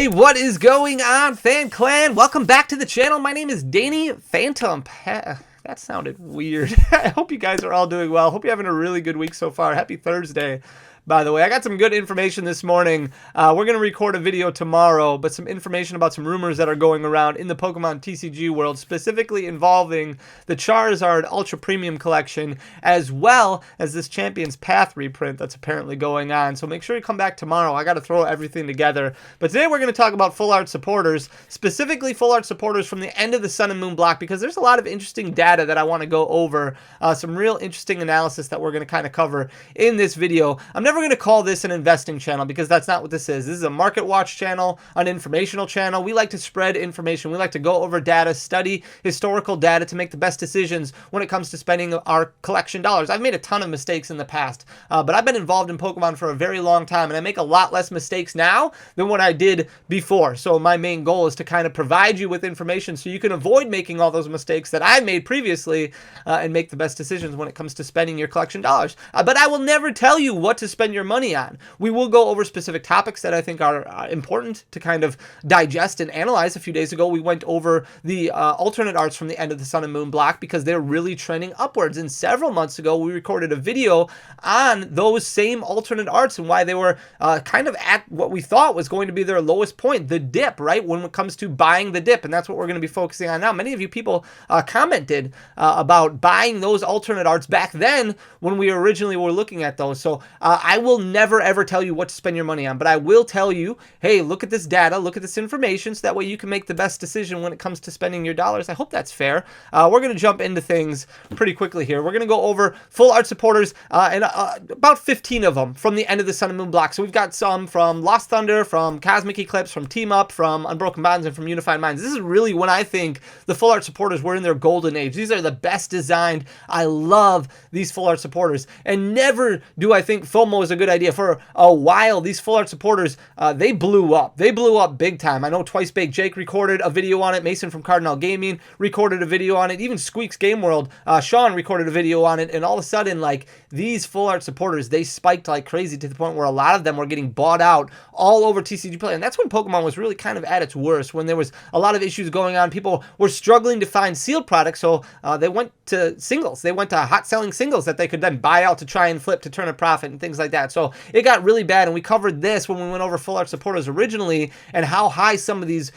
Hey, what is going on, Fan Clan? Welcome back to the channel. My name is Danny Phantump. That sounded weird. I hope you guys are all doing well. Hope you're having a really good week so far. Happy Thursday. By the way, I got some good information this morning. We're going to record a video tomorrow, but some information about some rumors that are going around in the Pokemon TCG world, specifically involving the Charizard Ultra Premium Collection, as well as this Champion's Path reprint that's apparently going on. So make sure you come back tomorrow. I got to throw everything together. But today we're going to talk about full art supporters, specifically full art supporters from the end of the Sun and Moon block, because there's a lot of interesting data that I want to go over, some real interesting analysis that we're going to kind of cover in this video. I'm never going to call this an investing channel because that's not what this is. This is a market watch channel, an informational channel. We like to spread information. We like to go over data, study historical data to make the best decisions when it comes to spending our collection dollars. I've made a ton of mistakes in the past, but I've been involved in Pokemon for a very long time, and I make a lot less mistakes now than what I did before. So my main goal is to kind of provide you with information so you can avoid making all those mistakes that I made previously and make the best decisions when it comes to spending your collection dollars. But I will never tell you what to spend your money on. We will go over specific topics that I think are important to kind of digest and analyze. A few days ago, we went over the alternate arts from the end of the Sun and Moon block because they're really trending upwards. And several months ago, we recorded a video on those same alternate arts and why they were kind of at what we thought was going to be their lowest point, the dip, right? When it comes to buying the dip. And that's what we're going to be focusing on now. Many of you people commented about buying those alternate arts back then when we originally were looking at those. So I will never ever tell you what to spend your money on, but I will tell you, hey, look at this data, look at this information, so that way you can make the best decision when it comes to spending your dollars. I hope that's fair. We're going to jump into things pretty quickly here. We're going to go over full art supporters and about 15 of them from the end of the Sun and Moon block. So we've got some from Lost Thunder, from Cosmic Eclipse, from Team Up, from Unbroken Bonds, and from Unified Minds. This is really when I think the full art supporters were in their golden age. These are the best designed. I love these full art supporters, and never do I think FOMO is a good idea. For a while, these full art supporters, they blew up. They blew up big time. I know Twice Baked Jake recorded a video on it. Mason from Cardinal Gaming recorded a video on it. Even Squeaks Game World, Sean recorded a video on it. And all of a sudden, like, these full art supporters, they spiked like crazy to the point where a lot of them were getting bought out all over TCG Play. And that's when Pokemon was really kind of at its worst, when there was a lot of issues going on. People were struggling to find sealed products, so they went to singles. They went to hot selling singles that they could then buy out to try and flip to turn a profit and things like that. So it got really bad, and we covered this when we went over full art supporters originally and how high some of these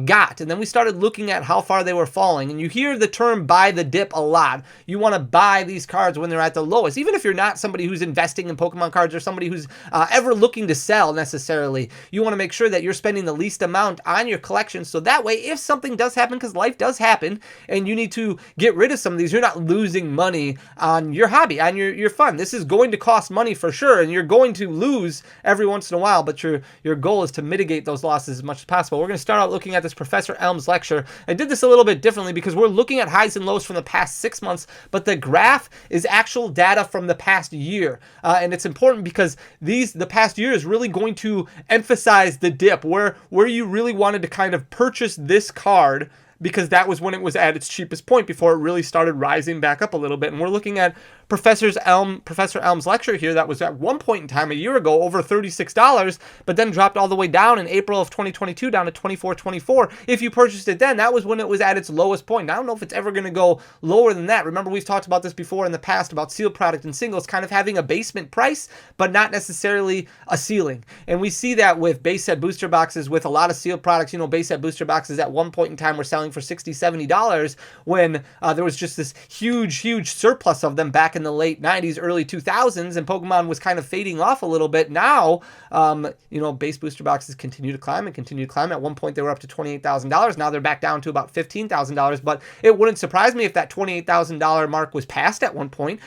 got. And then we started looking at how far they were falling. And you hear the term buy the dip a lot. You want to buy these cards when they're at the lowest. Even if you're not somebody who's investing in Pokemon cards or somebody who's ever looking to sell necessarily, you want to make sure that you're spending the least amount on your collection. So that way, if something does happen, because life does happen, and you need to get rid of some of these, you're not losing money on your hobby, on your fun. This is going to cost money for sure, and you're going to lose every once in a while, but your goal is to mitigate those losses as much as possible. We're going to start out looking at this Professor Elm's lecture. I did this a little bit differently because we're looking at highs and lows from the past 6 months, but the graph is actual data from the past year. And it's important because the past year is really going to emphasize the dip, where you really wanted to kind of purchase this card, because that was when it was at its cheapest point before it really started rising back up a little bit. And we're looking at Professor Elm's lecture here that was at one point in time a year ago over $36, but then dropped all the way down in April of 2022 down to $24.24. If you purchased it then, that was when it was at its lowest point. I don't know if it's ever going to go lower than that. Remember, we've talked about this before in the past about sealed product and singles kind of having a basement price, but not necessarily a ceiling. And we see that with base set booster boxes with a lot of sealed products. You know, base set booster boxes at one point in time were selling for $60, $70 when there was just this huge surplus of them back in the late 90s, early 2000s, and Pokemon was kind of fading off a little bit. Now, you know, base booster boxes continue to climb and continue to climb. At one point, they were up to $28,000. Now they're back down to about $15,000, but it wouldn't surprise me if that $28,000 mark was passed at one point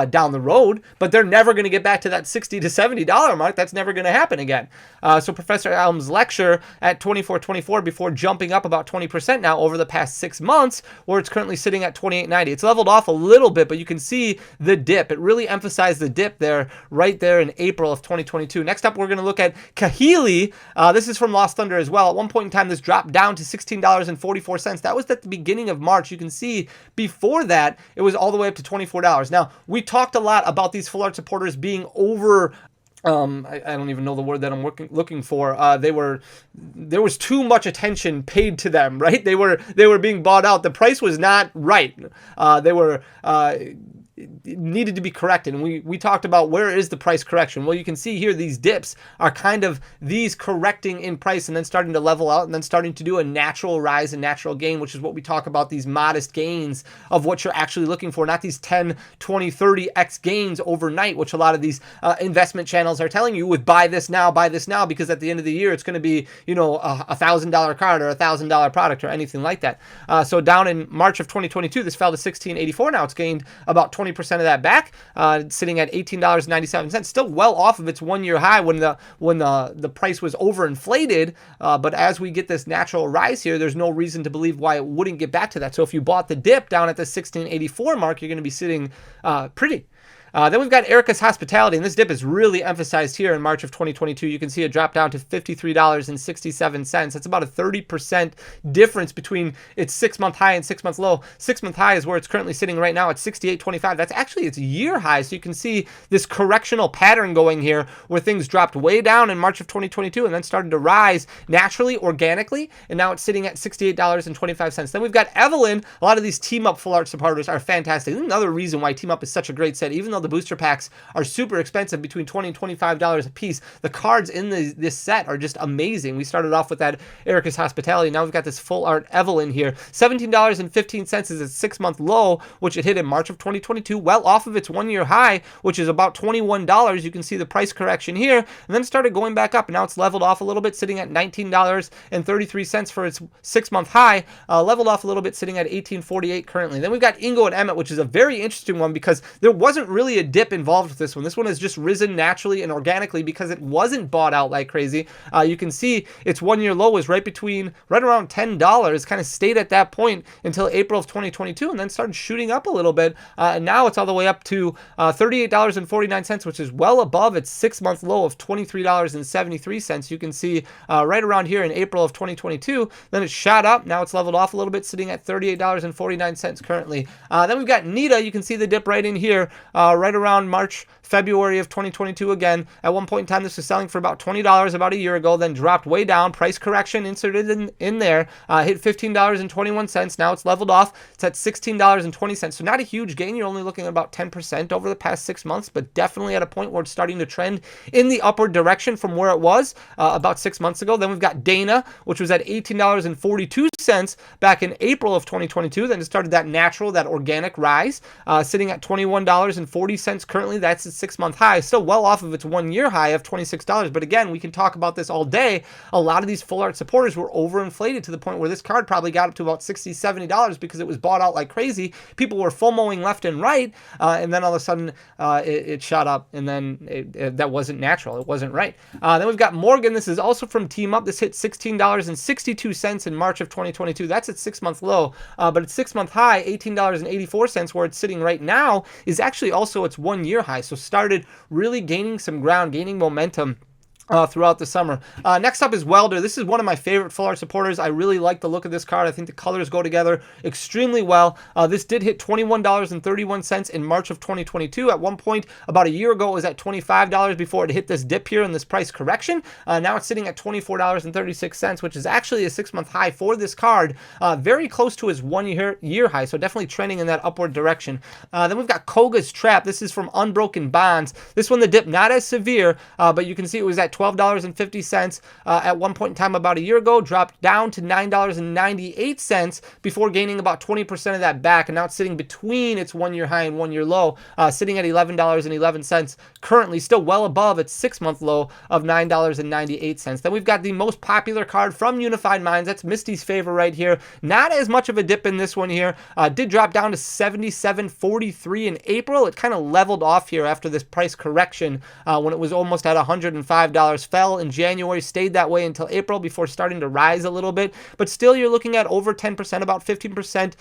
down the road, but they're never going to get back to that $60 to $70 mark. That's never going to happen again. So Professor Elm's lecture at $24.24 before jumping up about 20% now over the past 6 months, where it's currently sitting at $28.90. It's leveled off a little bit, but you can see the dip. It really emphasized the dip there, right there in April of 2022. Next up, we're going to look at Kahili. This is from Lost Thunder as well. At one point in time, this dropped down to $16.44. That was at the beginning of March. You can see before that, it was all the way up to $24. Now, we talked a lot about these full art supporters being I don't even know the word that I'm looking for. There was too much attention paid to them, right? They were being bought out. The price was not right. They were it needed to be corrected. And we talked about where is the price correction. Well, you can see here these dips are kind of these correcting in price and then starting to level out and then starting to do a natural rise and natural gain, which is what we talk about, these modest gains of what you're actually looking for, not these 10, 20, 30x gains overnight, which a lot of these investment channels are telling you with buy this now, because at the end of the year, it's going to be, you know, a $1,000 card or a $1,000 product or anything like that. So down in March of 2022, this fell to $16.84. Now it's gained about 20% of that back, sitting at $18.97, still well off of its one-year high when the price was overinflated. But as we get this natural rise here, there's no reason to believe why it wouldn't get back to that. So if you bought the dip down at the $16.84 mark, you're going to be sitting pretty. Then we've got Erica's Hospitality, and this dip is really emphasized here in March of 2022. You can see it drop down to $53.67. That's about a 30% difference between its 6-month high and 6-month low. 6-month high is where it's currently sitting right now at $68.25. That's actually its year high. So you can see this correctional pattern going here where things dropped way down in March of 2022 and then started to rise naturally, organically, and now it's sitting at $68.25. Then we've got Evelyn. A lot of these team up full art supporters are fantastic. Another reason why team up is such a great set, even though the booster packs are super expensive, between $20 and $25 a piece, the cards in this set are just amazing. We started off with that Erica's Hospitality. Now we've got this full art Evelyn here. $17.15 is its 6-month low, which it hit in March of 2022, well off of its one-year high, which is about $21. You can see the price correction here, and then started going back up. Now it's leveled off a little bit, sitting at $19.33 for its 6-month high, leveled off a little bit, sitting at $18.48 currently. Then we've got Ingo and Emmett, which is a very interesting one because there wasn't really a dip involved with this one. This one has just risen naturally and organically because it wasn't bought out like crazy. You can see its one-year low was right around $10, kind of stayed at that point until April of 2022 and then started shooting up a little bit. And now it's all the way up to $38.49, which is well above its 6-month low of $23.73. You can see right around here in April of 2022. Then it shot up. Now it's leveled off a little bit, sitting at $38.49 currently. Then we've got Nita. You can see the dip right in here, right around February of 2022 again. At one point in time, this was selling for about $20 about a year ago, then dropped way down. Price correction inserted in there, hit $15.21. Now it's leveled off. It's at $16.20. So not a huge gain. You're only looking at about 10% over the past 6 months, but definitely at a point where it's starting to trend in the upward direction from where it was about 6 months ago. Then we've got Dana, which was at $18.42 back in April of 2022. Then it started that organic rise, sitting at $21.40 currently. That's its 6-month high, still well off of its one-year high of $26. But again, we can talk about this all day. A lot of these full art supporters were overinflated to the point where this card probably got up to about $60, $70 because it was bought out like crazy. People were FOMOing left and right, and then all of a sudden it shot up, and then that wasn't natural. It wasn't right. Then we've got Morgan. This is also from Team Up. This hit $16.62 in March of 2022. That's its 6-month low, but its 6-month high, $18.84, where it's sitting right now, is actually also its one-year high. So started really gaining some ground, gaining momentum throughout the summer. Next up is Welder. This is one of my favorite full art supporters. I really like the look of this card. I think the colors go together extremely well. This did hit $21.31 in March of 2022. At one point, about a year ago, it was at $25 before it hit this dip here in this price correction. Now it's sitting at $24.36, which is actually a 6-month high for this card. Very close to its one-year high, so definitely trending in that upward direction. Then we've got Koga's Trap. This is from Unbroken Bonds. This one, the dip not as severe, but you can see it was at $12.50 at one point in time about a year ago, dropped down to $9.98 before gaining about 20% of that back, and now it's sitting between its one-year high and one-year low, sitting at $11.11 currently, still well above its 6-month low of $9.98. Then we've got the most popular card from Unified Minds. That's Misty's favorite right here. Not as much of a dip in this one here. Did drop down to $77.43 in April. It kind of leveled off here after this price correction when it was almost at $105 $85, fell in January, stayed that way until April before starting to rise a little bit. But still, you're looking at over 10%, about 15%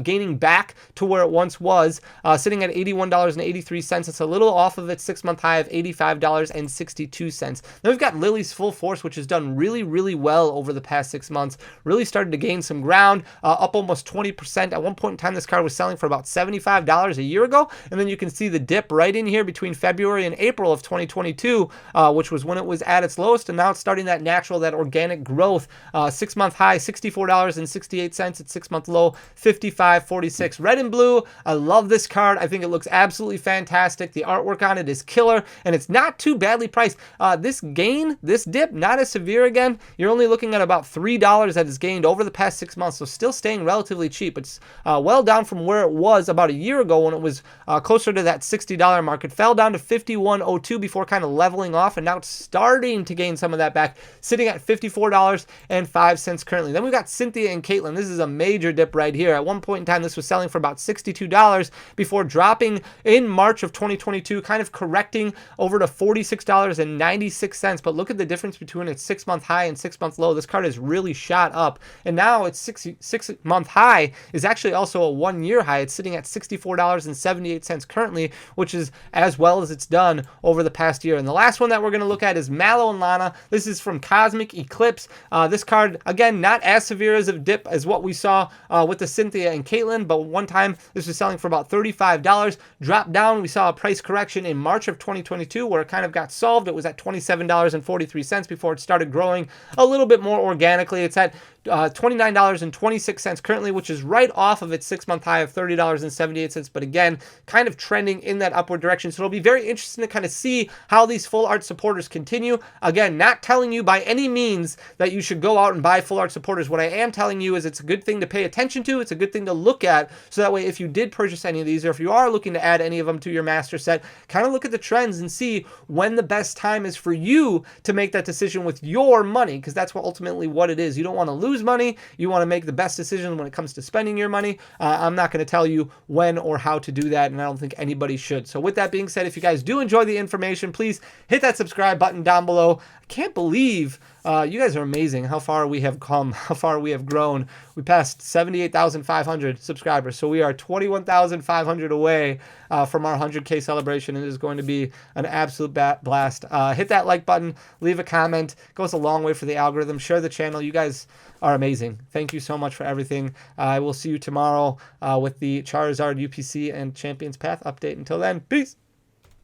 gaining back to where it once was, sitting at $81.83. It's a little off of its 6-month high of $85.62. Then we've got Lily's Full Force, which has done really, really well over the past 6 months. Really started to gain some ground, up almost 20%. At one point in time, this card was selling for about $75 a year ago. And then you can see the dip right in here between February and April of 2022, which was when it was at its lowest. And now it's starting that natural, that organic growth. 6-month high, $64.68. At 6-month low, $55.46. Red and blue. I love this card. I think it looks absolutely fantastic. The artwork on it is killer, and it's not too badly priced. This gain, this dip, not as severe again. You're only looking at about $3 that is gained over the past 6 months, so still staying relatively cheap. It's well down from where it was about a year ago when it was closer to that $60 mark. It fell down to $51.02 before kind of leveling off, and now it's starting to gain some of that back, sitting at $54.05 currently. Then we've got Cynthia and Caitlin. This is a major dip right here. At one point in time, this was selling for about $62 before dropping in March of 2022, kind of correcting over to $46.96. But look at the difference between its 6-month high and 6-month low. This card has really shot up, and now its 6-month high is actually also a 1-year high. It's sitting at $64.78 currently, which is as well as it's done over the past year. And the last one that we're going to look at is Mallow and Lana. This is from Cosmic Eclipse. This card, again, not as severe as a dip as what we saw with the Cynthia and Caitlin, but one time this was selling for about $35. Dropped down. We saw a price correction in March of 2022 where it kind of got solved. It was at $27.43 before it started growing a little bit more organically. It's at $29.26 currently, which is right off of its 6-month high of $30.78, but again, kind of trending in that upward direction. So it'll be very interesting to kind of see how these full art supporters continue. Again, not telling you by any means that you should go out and buy full art supporters. What I am telling you is it's a good thing to pay attention to. It's a good thing to look at, so that way if you did purchase any of these, or if you are looking to add any of them to your master set, kind of look at the trends and see when the best time is for you to make that decision with your money, because that's ultimately what it is. You don't want to lose money. You want to make the best decision when it comes to spending your money. I'm not going to tell you when or how to do that, and I don't think anybody should. So with that being said, if you guys do enjoy the information, please hit that subscribe button down below. I can't believe you guys are amazing how far we have come, how far we have grown. We passed 78,500 subscribers, so we are 21,500 away from our 100K celebration. It is going to be an absolute blast. Hit that like button, leave a comment. It goes a long way for the algorithm. Share the channel. You guys are amazing. Thank you so much for everything. I will see you tomorrow with the Charizard UPC and Champions Path update. Until then, peace.